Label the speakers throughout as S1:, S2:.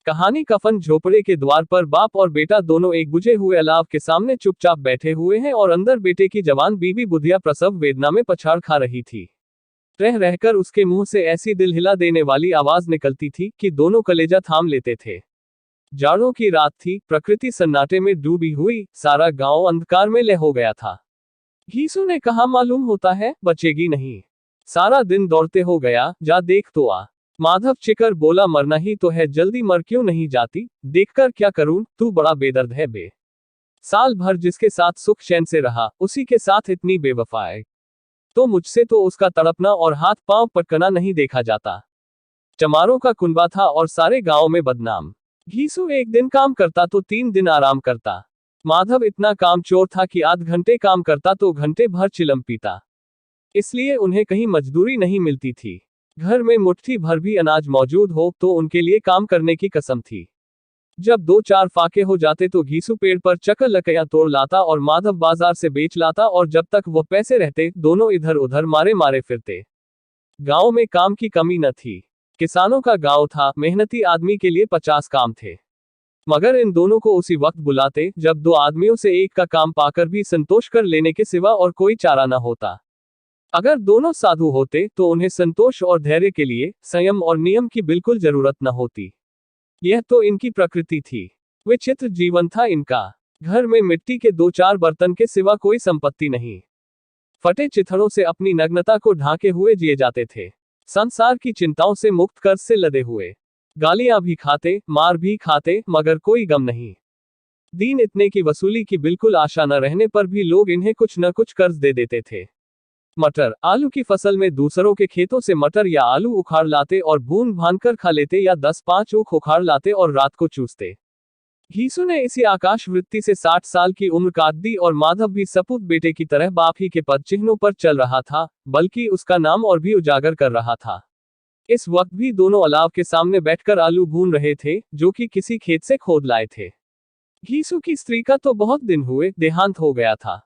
S1: कहानी कफन झोपड़े के द्वार पर बाप और बेटा दोनों एक बुझे हुए अलाव के सामने चुपचाप बैठे हुए हैं और अंदर बेटे की जवान बीवी बुधिया प्रसव वेदना में पछाड़ खा रही थी। रह रहकर उसके मुंह से ऐसी दिल हिला देने वाली आवाज निकलती थी कि दोनों कलेजा थाम लेते थे। जाड़ों की रात थी, प्रकृति सन्नाटे में डूबी हुई, सारा गांव अंधकार में लय हो गया था। घीसू ने कहा, मालूम होता है बचेगी नहीं। सारा दिन दौड़ते हो गया, जा देख तो आ। माधव चिकर बोला, मरना ही तो है, जल्दी मर क्यों नहीं जाती, देखकर क्या करूं, तू बड़ा बेदर्द है बे। साल भर जिसके साथ सुख चैन से रहा, उसी के साथ इतनी बेवफाई। तो मुझसे तो उसका तड़पना और हाथ पांव पटकना नहीं देखा जाता। चमारों का कुनबा था और सारे गांव में बदनाम। घीसू एक दिन काम करता तो 3 दिन आराम करता। माधव इतना कामचोर था कि आध घंटे काम करता तो घंटे भर चिलम पीता। इसलिए उन्हें कहीं मजदूरी नहीं मिलती थी। घर में मुट्ठी भर भी अनाज मौजूद हो तो उनके लिए काम करने की कसम थी। जब 2-4 फाके हो जाते तो घीसू पेड़ पर चक्कर लकड़ियां तोड़ लाता और माधव बाजार से बेच लाता, और जब तक वह पैसे रहते दोनों इधर उधर मारे मारे फिरते। गांव में काम की कमी न थी। किसानों का गांव था, मेहनती आदमी के लिए 50 काम थे। मगर इन दोनों को उसी वक्त बुलाते जब 2 आदमियों से एक का काम पाकर भी संतोष कर लेने के सिवा और कोई चारा न होता। अगर दोनों साधु होते तो उन्हें संतोष और धैर्य के लिए संयम और नियम की बिल्कुल जरूरत न होती। यह तो इनकी प्रकृति थी। विचित्र जीवन था इनका। घर में मिट्टी के 2-4 बर्तन के सिवा कोई संपत्ति नहीं। फटे चिथड़ों से अपनी नग्नता को ढांके हुए जिए जाते थे। संसार की चिंताओं से मुक्त, कर्ज से लदे हुए। गालियां भी खाते, मार भी खाते, मगर कोई गम नहीं। दिन इतने की वसूली की बिल्कुल आशा न रहने पर भी लोग इन्हें कुछ न कुछ कर्ज दे देते थे। मटर आलू की फसल में दूसरों के खेतों से मटर या आलू उखाड़ लाते और भून भान कर खा लेते, या 10-5 ऊख उखाड़ लाते और रात को चूसते। घीसू ने इसी आकाश वृत्ति से 60 साल की उम्र काट दी और माधव भी सपूत बेटे की तरह बाप ही के पद चिन्हों पर चल रहा था, बल्कि उसका नाम और भी उजागर कर रहा था। इस वक्त भी दोनों अलाव के सामने बैठकर आलू भून रहे थे, जो कि किसी खेत से खोद लाए थे। घीसू की स्त्री का तो बहुत दिन हुए देहांत हो गया था।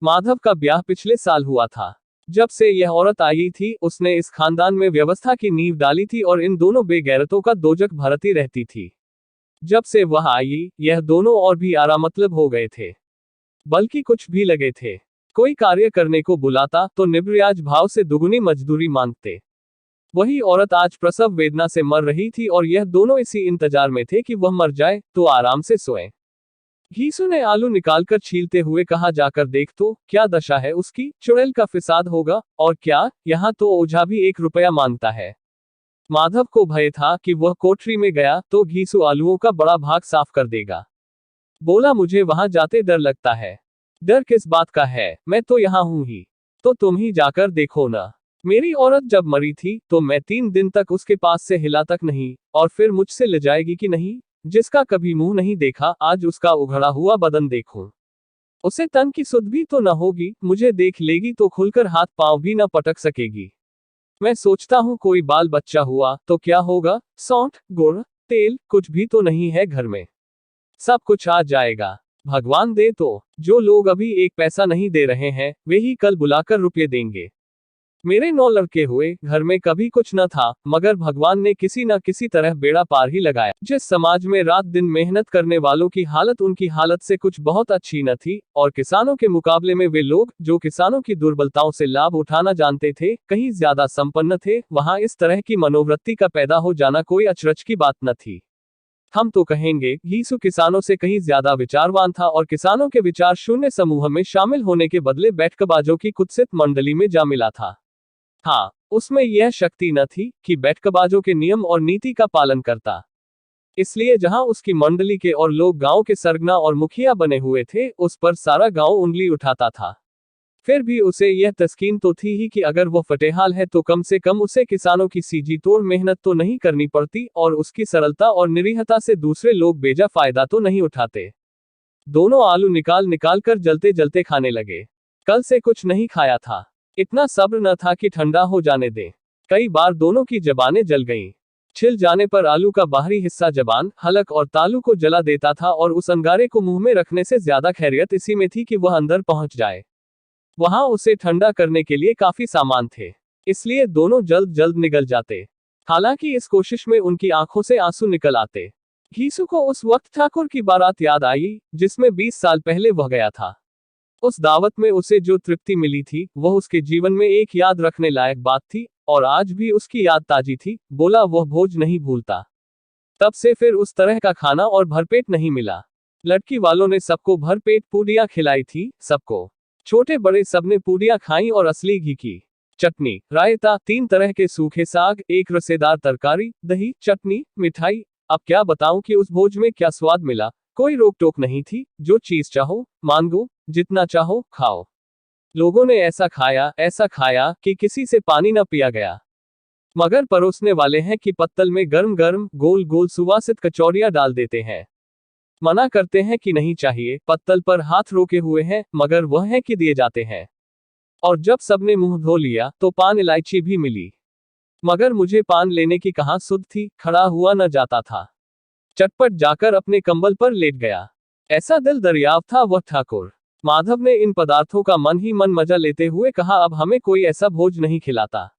S1: माधव का ब्याह पिछले साल हुआ था। जब से यह औरत आई थी, उसने इस खानदान में व्यवस्था की नींव डाली थी और इन दोनों बेगैरतों का दोजख भरती रहती थी। जब से वह आई, यह दोनों और भी आरा मतलब हो गए थे, बल्कि कुछ भी लगे थे। कोई कार्य करने को बुलाता तो निर्ब्याज भाव से दुगुनी मजदूरी मांगते। वही औरत आज प्रसव वेदना से मर रही थी और यह दोनों इसी इंतजार में थे कि वह मर जाए तो आराम से सोए। घीसू ने आलू निकालकर छीलते हुए कहा, जाकर देख तो, क्या दशा है उसकी, चुड़ैल का फिसाद होगा, और क्या, यहाँ तो ओझा भी 1 रुपया मांगता है। माधव को भय था कि वह कोठरी में गया तो घीसू आलूओं का बड़ा भाग साफ कर देगा। बोला, मुझे वहां जाते डर लगता है। डर किस बात का है, मैं तो यहाँ हूं ही। तो तुम ही जाकर देखो ना। मेरी औरत जब मरी थी तो मैं 3 दिन तक उसके पास से हिला तक नहीं, और फिर मुझसे ले जाएगी कि नहीं। जिसका कभी मुंह नहीं देखा, आज उसका उघड़ा हुआ बदन देखूं। उसे तन की सुध भी तो न होगी, मुझे देख लेगी तो खुलकर हाथ पांव भी न पटक सकेगी। मैं सोचता हूं कोई बाल बच्चा हुआ तो क्या होगा, सौंठ, गुड़, तेल कुछ भी तो नहीं है घर में। सब कुछ आ जाएगा, भगवान दे तो। जो लोग अभी 1 पैसा नहीं दे रहे हैं, वे ही कल बुलाकर रुपये देंगे। मेरे 9 लड़के हुए, घर में कभी कुछ न था, मगर भगवान ने किसी न किसी तरह बेड़ा पार ही लगाया। जिस समाज में रात दिन मेहनत करने वालों की हालत उनकी हालत से कुछ बहुत अच्छी न थी, और किसानों के मुकाबले में वे लोग जो किसानों की दुर्बलताओं से लाभ उठाना जानते थे, कहीं ज्यादा संपन्न थे, वहां इस तरह की मनोवृत्ति का पैदा हो जाना कोई अचरज की बात न थी। हम तो कहेंगे, घीसू किसानों से कहीं ज्यादा विचारवान था और किसानों के विचार शून्य समूह में शामिल होने के बदले बैठकबाजों की कुत्सित मंडली में जा मिला था। हाँ, उसमें यह शक्ति न थी कि बैठकबाजों के नियम और नीति का पालन करता। इसलिए जहां उसकी मंडली के और लोग गांव के सरगना और मुखिया बने हुए थे, उस पर सारा गांव उंगली उठाता था। फिर भी उसे यह तस्कीन तो थी ही कि अगर वह फटेहाल है तो कम से कम उसे किसानों की सीजी तोड़ मेहनत तो नहीं करनी पड़ती, और उसकी सरलता और निरीहता से दूसरे लोग बेजा फायदा तो नहीं उठाते। दोनों आलू निकाल निकाल कर जलते जलते खाने लगे। कल से कुछ नहीं खाया था। इतना सब्र न था कि ठंडा हो जाने दें। कई बार दोनों की जबानें जल गईं। छिल जाने पर आलू का बाहरी हिस्सा जबान, हलक और तालू को जला देता था, और उस अंगारे को मुंह में रखने से ज्यादा खैरियत इसी में थी कि वह अंदर पहुंच जाए। वहां उसे ठंडा करने के लिए काफी सामान थे, इसलिए दोनों जल्द जल्द निगल जाते। हालांकि इस कोशिश में उनकी आंखों से आंसू निकल आते। घीसू को उस वक्त ठाकुर की बारात याद आई, जिसमें 20 साल पहले वह गया था। उस दावत में उसे जो तृप्ति मिली थी, वह उसके जीवन में एक याद रखने लायक बात थी, और आज भी उसकी याद ताजी थी। बोला वह भोज नहीं भूलता। तब से फिर उस तरह का खाना और भरपेट नहीं मिला। लड़की वालों ने सबको भरपेट पूड़ियां खिलाई थी, सबको, छोटे बड़े सबने पूड़ियां खाई, और असली घी की चटनी, रायता, 3 तरह के सूखे साग, एक रसेदार तरकारी, दही, चटनी, मिठाई। अब क्या बताऊं कि उस भोज में क्या स्वाद मिला। कोई रोक टोक नहीं थी, जो चीज चाहो मांगो, जितना चाहो खाओ। लोगों ने ऐसा खाया कि किसी से पानी न पिया गया। मगर परोसने वाले हैं कि पत्तल में गर्म गर्म गोल गोल सुवासित कचौड़ियां डाल देते हैं। मना करते हैं कि नहीं चाहिए, पत्तल पर हाथ रोके हुए हैं, मगर वह है कि दिए जाते हैं। और जब सबने मुंह धो लिया तो पान इलायची भी मिली। मगर मुझे पान लेने की कहां सुध थी, खड़ा हुआ न जाता था। चटपट जाकर अपने कंबल पर लेट गया। ऐसा दिल दरियाव था वह ठाकुर। माधव ने इन पदार्थों का मन ही मन मजा लेते हुए कहा, अब हमें कोई ऐसा भोज नहीं खिलाता।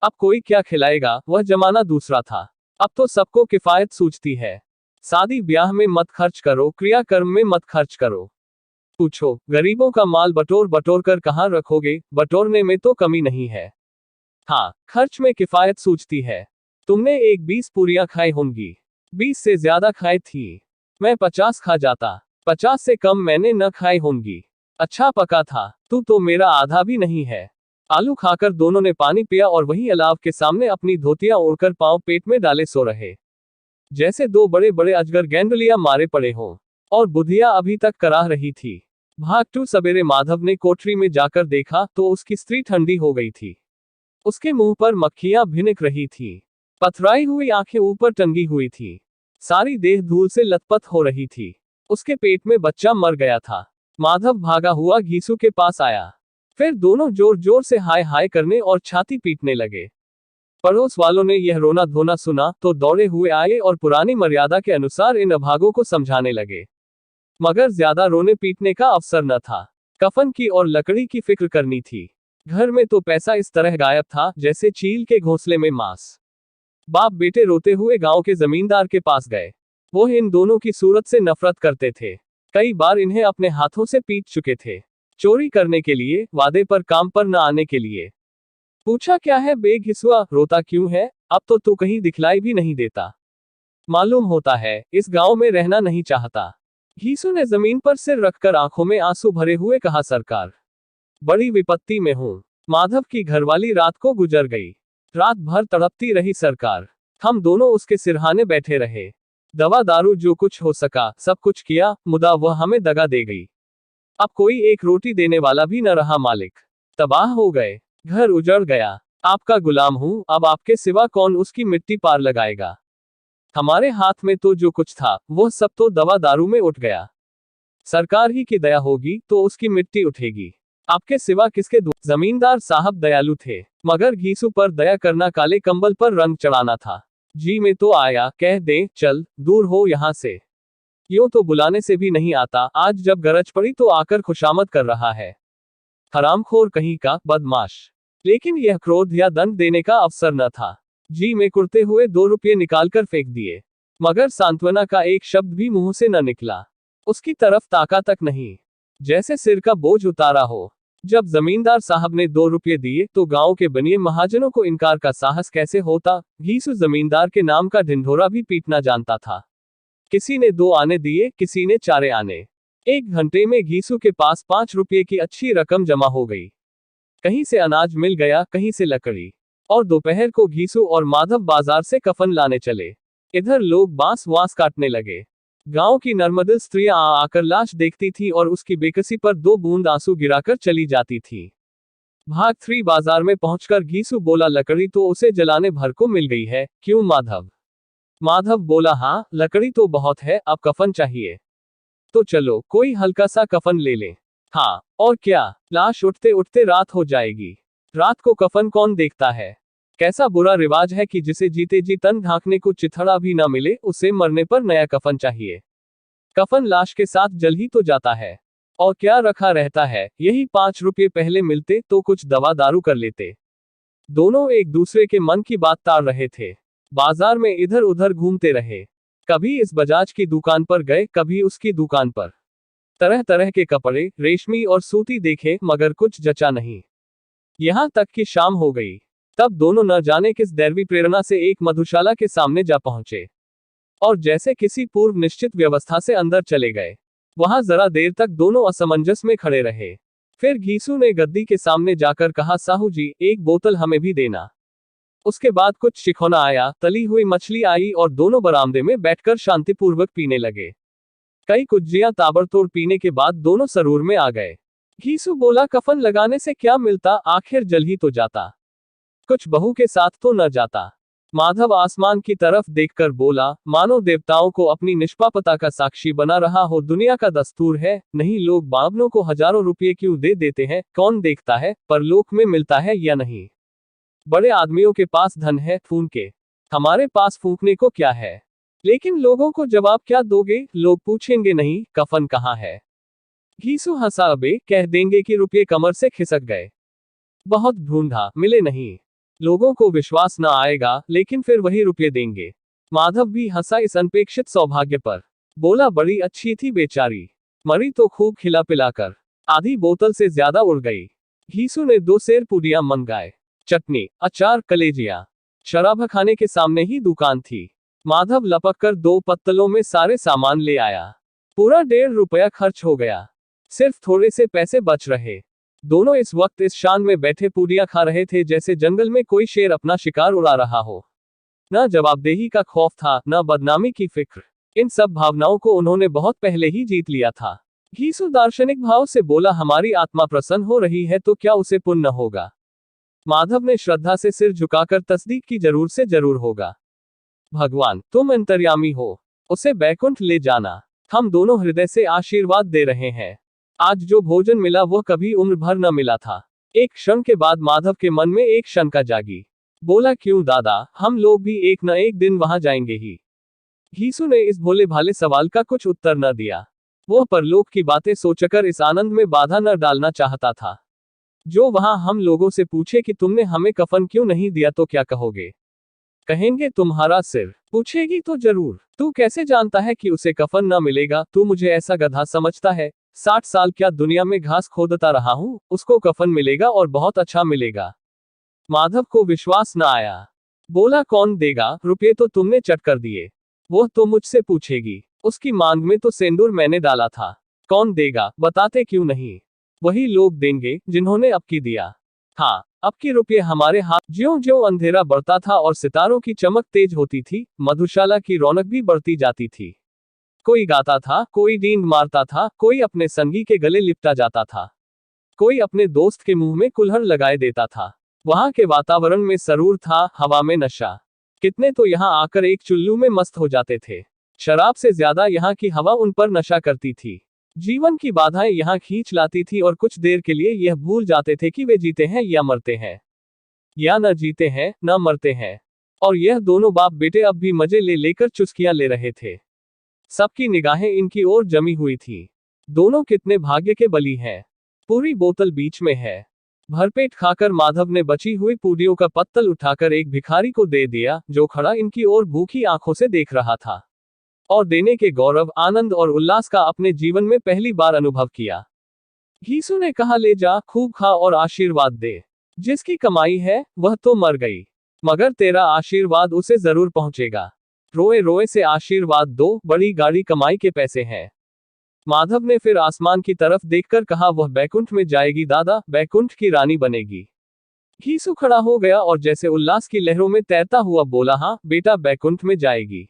S1: अब कोई क्या खिलाएगा, वह जमाना दूसरा था। अब तो सबको किफायत सूझती है। शादी ब्याह में मत खर्च करो, क्रियाकर्म में मत खर्च करो। पूछो, गरीबों का माल बटोर बटोर कर कहाँ रखोगे, बटोरने में तो कमी नहीं है। हाँ, खर्च में किफायत सूझती है। तुमने 20 पूरियां खाई होंगी। 20 से ज्यादा खाई थी। मैं 50 खा जाता। 50 से कम मैंने न खाई होंगी। अच्छा पका था। तू तो मेरा आधा भी नहीं है। आलू खाकर दोनों ने पानी पिया और वही अलाव के सामने अपनी धोतियां ओढ़कर पांव पेट में डाले सो रहे, जैसे 2 बड़े बड़े अजगर गेंडुलिया मारे पड़े हों। और बुधिया अभी तक कराह रही थी। भागटू सवेरे माधव ने कोठरी में जाकर देखा तो उसकी स्त्री ठंडी हो गई थी। उसके मुंह पर मक्खियां भिनक रही थी। पथराई हुई आंखें ऊपर टंगी हुई थी। सारी देह धूल से लथपथ हो रही थी। उसके पेट में बच्चा मर गया था। माधव भागा हुआ घीसू के पास आया। फिर दोनों जोर जोर से हाय हाय करने और छाती पीटने लगे। पड़ोस वालों ने यह रोना धोना सुना तो दौड़े हुए आए और पुरानी मर्यादा के अनुसार इन अभागों को समझाने लगे। मगर ज्यादा रोने पीटने का अवसर न था। कफन की और लकड़ी की फिक्र करनी थी। घर में तो पैसा इस तरह गायब था जैसे चील के घोंसले में मांस। बाप बेटे रोते हुए गांव के जमींदार के पास गए। वो इन दोनों की सूरत से नफरत करते थे। कई बार इन्हें अपने हाथों से पीट चुके थे। चोरी करने के लिए, वादे पर काम पर न आने के लिए। पूछा, क्या है बे घिसुआ, रोता क्यों है? अब तो तू कहीं दिखलाई भी नहीं देता। मालूम होता है इस गांव में रहना नहीं चाहता। घीसू ने जमीन पर सिर रखकर आंखों में आंसू भरे हुए कहा, सरकार, बड़ी विपत्ति में हूं। माधव की घरवाली रात को गुजर गई। रात भर तड़पती रही सरकार। हम दोनों उसके सिरहाने बैठे रहे। दवा दारू जो कुछ हो सका सब कुछ किया, मुदा वह हमें दगा दे गई। अब कोई एक रोटी देने वाला भी न रहा मालिक। तबाह हो गए। घर उजड़ गया। आपका गुलाम हूं, अब आपके सिवा कौन उसकी मिट्टी पार लगाएगा। हमारे हाथ में तो जो कुछ था वह सब तो दवा दारू में उठ गया। सरकार ही की दया होगी तो उसकी मिट्टी उठेगी। आपके सिवा किसके जमींदार साहब दयालु थे, मगर घीसू पर दया करना काले कंबल पर रंग चढ़ाना था। जी में तो आया, कह दे चल दूर हो यहां से। यूं तो बुलाने से भी नहीं आता, आज जब गरज पड़ी तो आकर खुशामद कर रहा है। हरामखोर कहीं का, बदमाश। लेकिन यह क्रोध या दंड देने का अवसर न था। जी में कुड़ते हुए 2 रुपये निकालकर फेंक दिए। मगर सांत्वना का एक शब्द भी मुंह से न निकला। उसकी तरफ ताका तक नहीं, जैसे सिर का बोझ उतारा हो। जब जमींदार साहब ने 2 रुपये दिए तो गांव के बनिए महाजनों को इनकार का साहस कैसे होता। घीसू जमींदार के नाम का ढिंढोरा भी पीटना जानता था। किसी ने 2 आने दिए, किसी ने 4 आने। 1 घंटे में घीसू के पास 5 रुपये की अच्छी रकम जमा हो गई। कहीं से अनाज मिल गया, कहीं से लकड़ी। और दोपहर को घीसू और माधव बाजार से कफन लाने चले। इधर लोग बांस वांस काटने लगे। गांव की नर्मदिल स्त्रियां आकर लाश देखती थी और उसकी बेकसी पर 2 बूंद आंसू गिराकर चली जाती थी। भाग 3 बाजार में पहुंचकर घीसू बोला, लकड़ी तो उसे जलाने भर को मिल गई है, क्यों माधव? माधव बोला, हाँ लकड़ी तो बहुत है, अब कफन चाहिए। तो चलो कोई हल्का सा कफन ले लें। हाँ और क्या, लाश उठते उठते रात हो जाएगी। रात को कफन कौन देखता है? कैसा बुरा रिवाज है कि जिसे जीते जी तन ढांकने को चिथड़ा भी ना मिले, उसे मरने पर नया कफन चाहिए। कफन लाश के साथ जल ही तो जाता है। और क्या रखा रहता है? यही 5 रुपये पहले मिलते तो कुछ दवा दारू कर लेते। दोनों एक दूसरे के मन की बात ताड़ रहे थे। बाजार में इधर उधर घूमते रहे। कभी इस बजाज की दुकान पर गए, कभी उसकी दुकान पर। तरह तरह के कपड़े, रेशमी और सूती देखे, मगर कुछ जचा नहीं। यहां तक कि शाम हो गई। तब दोनों न जाने किस दैवी प्रेरणा से एक मधुशाला के सामने जा पहुंचे और जैसे किसी पूर्व निश्चित व्यवस्था से अंदर चले गए। वहां जरा देर तक दोनों असमंजस में खड़े रहे। फिर घीसू ने गद्दी के सामने जाकर कहा, साहू जी, एक बोतल हमें भी देना। उसके बाद कुछ चिखौना आया, तली हुई मछली आई और दोनों बरामदे में बैठकर शांतिपूर्वक पीने लगे। कई कुज्जियां ताबड़तोड़ पीने के बाद दोनों सरूर में आ गए। घीसू बोला, कफन लगाने से क्या मिलता, आखिर जल ही तो जाता, कुछ बहू के साथ तो न जाता। माधव आसमान की तरफ देखकर बोला, मानो देवताओं को अपनी निष्पापता का साक्षी बना रहा हो। दुनिया का दस्तूर है, नहीं लोग बावनों को हजारों रुपये क्यों दे देते हैं, कौन देखता है परलोक में मिलता है या नहीं। बड़े आदमियों के पास धन है फूंक के, हमारे पास फूंकने को क्या है। लेकिन लोगों को जवाब क्या दोगे, लोग पूछेंगे नहीं कफन कहाँ है। घीसू हंसा, अबे कह देंगे कि रुपये कमर से खिसक गए, बहुत ढूंढा मिले नहीं। लोगों को विश्वास न आएगा, लेकिन फिर वही रुपये देंगे। माधव भी हंसा इस अनपेक्षित सौभाग्य पर। बोला, बड़ी अच्छी थी बेचारी, मरी तो खूब खिला पिलाकर, आधी बोतल से ज्यादा उड़ गई। घीसू ने 2 सेर पूड़ियां मंगाए, चटनी, अचार, कलेजिया। शराब खाने के सामने ही दुकान थी। माधव लपक कर 2 पत्तलों में सारे सामान ले आया। पूरा 1.5 रुपया खर्च हो गया, सिर्फ थोड़े से पैसे बच रहे। दोनों इस वक्त इस शान में बैठे पूड़ियां खा रहे थे जैसे जंगल में कोई शेर अपना शिकार उड़ा रहा हो। न जवाबदेही का खौफ था, न बदनामी की फिक्र। इन सब भावनाओं को उन्होंने बहुत पहले ही जीत लिया था। घीसू दार्शनिक भाव से बोला, हमारी आत्मा प्रसन्न हो रही है तो क्या उसे पुण्य होगा। माधव ने श्रद्धा से सिर झुकाकर तस्दीक की, जरूर से जरूर होगा। भगवान, तुम अंतर्यामी हो, उसे बैकुंठ ले जाना। हम दोनों हृदय से आशीर्वाद दे रहे हैं। आज जो भोजन मिला वह कभी उम्र भर न मिला था। एक क्षण के बाद माधव के मन में एक शंका जागी। बोला, क्यों दादा, हम लोग भी एक न एक दिन वहां जाएंगे ही। घीसू ने इस भोले भाले सवाल का कुछ उत्तर न दिया। वह परलोक की बातें सोचकर इस आनंद में बाधा न डालना चाहता था। जो वहां हम लोगों से पूछे कि तुमने हमें कफन क्यों नहीं दिया तो क्या कहोगे। कहेंगे तुम्हारा सिर। पूछेगी तो जरूर, तू कैसे जानता है कि उसे कफन न मिलेगा, तू मुझे ऐसा गधा समझता है। 60 साल क्या दुनिया में घास खोदता रहा हूं, उसको कफन मिलेगा और बहुत अच्छा मिलेगा। माधव को विश्वास न आया। बोला, कौन देगा, रुपये तो तुमने चट कर दिए। वो तो मुझसे पूछेगी, उसकी मांग में तो सेंदूर मैंने डाला था। कौन देगा, बताते क्यों नहीं। वही लोग देंगे जिन्होंने अब की दिया। हाँ, अब की रुपये हमारे हाथ। ज्यों ज्यों अंधेरा बढ़ता था और सितारों की चमक तेज होती थी, मधुशाला की रौनक भी बढ़ती जाती थी। कोई गाता था, कोई डींग मारता था, कोई अपने संगी के गले लिपटा जाता था, कोई अपने दोस्त के मुंह में कुल्हड़ लगाए देता था। वहां के वातावरण में सरूर था, हवा में नशा। कितने तो यहां आकर एक चुल्लू में मस्त हो जाते थे। शराब से ज्यादा यहाँ की हवा उन पर नशा करती थी। जीवन की बाधाएं यहाँ खींच लाती थी और कुछ देर के लिए यह भूल जाते थे कि वे जीते हैं या मरते हैं, या न जीते हैं न मरते हैं। और यह दोनों बाप बेटे अब भी मजे ले लेकर चुस्कियां ले रहे थे। सबकी निगाहें इनकी ओर जमी हुई थी। दोनों कितने भाग्य के बली हैं। पूरी बोतल बीच में है। भरपेट खाकर माधव ने बची हुई पूड़ियों का पत्तल उठाकर एक भिखारी को दे दिया, जो खड़ा इनकी ओर भूखी आंखों से देख रहा था और देने के गौरव, आनंद और उल्लास का अपने जीवन में पहली बार अनुभव किया। घीसू ने कहा, ले जा, खूब खा और आशीर्वाद दे। जिसकी कमाई है वह तो मर गई, मगर तेरा आशीर्वाद उसे जरूर पहुंचेगा। रोए रोए से आशीर्वाद दो, बड़ी गाड़ी कमाई के पैसे हैं। माधव ने फिर आसमान की तरफ देखकर कहा, वह बैकुंठ में जाएगी दादा, बैकुंठ की रानी बनेगी। घीसू खड़ा हो गया और जैसे उल्लास की लहरों में तैरता हुआ बोला, हाँ बेटा, बैकुंठ में जाएगी।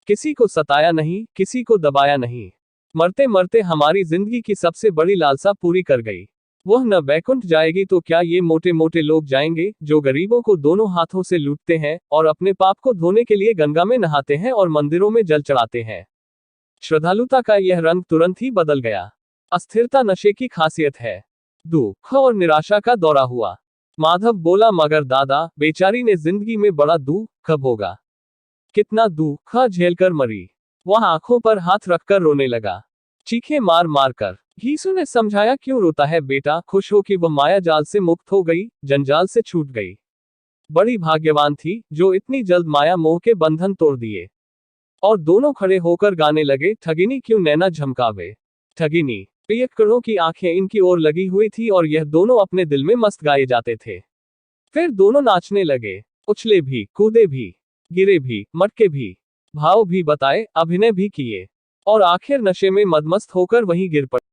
S1: किसी को सताया नहीं, किसी को दबाया नहीं। मरते मरते हमारी जिंदगी की सबसे बड़ी लालसा पूरी कर गई। वह न बैकुंठ जाएगी तो क्या ये मोटे मोटे लोग जाएंगे, जो गरीबों को दोनों हाथों से लूटते हैं और अपने पाप को धोने के लिए गंगा में नहाते हैं और मंदिरों में जल चढ़ाते हैं। श्रद्धालुता का यह रंग तुरंत ही बदल गया। अस्थिरता नशे की खासियत है। दुख और निराशा का दौरा हुआ। माधव बोला, मगर दादा, बेचारी ने जिंदगी में बड़ा दुख भोगा। कितना दुख झेलकर मरी। वह आंखों पर हाथ रखकर रोने लगा, चीखें मार मार कर। घीसू ने समझाया, क्यों रोता है बेटा, खुश हो कि वह माया जाल से मुक्त हो गई, जंजाल से छूट गई। बड़ी भाग्यवान थी जो इतनी जल्द माया मोह के बंधन तोड़ दिए। और दोनों खड़े होकर गाने लगे, ठगिनी क्यों नैना झमकावे। ठगिनी। पियक्कड़ों की आंखें इनकी ओर लगी हुई थी और यह दोनों अपने दिल में मस्त गाए जाते थे। फिर दोनों नाचने लगे, उछले भी, कूदे भी, गिरे भी, मटके भी, भाव भी बताए, अभिनय भी किए और आखिर नशे में मदमस्त होकर वहीं गिर पड़े।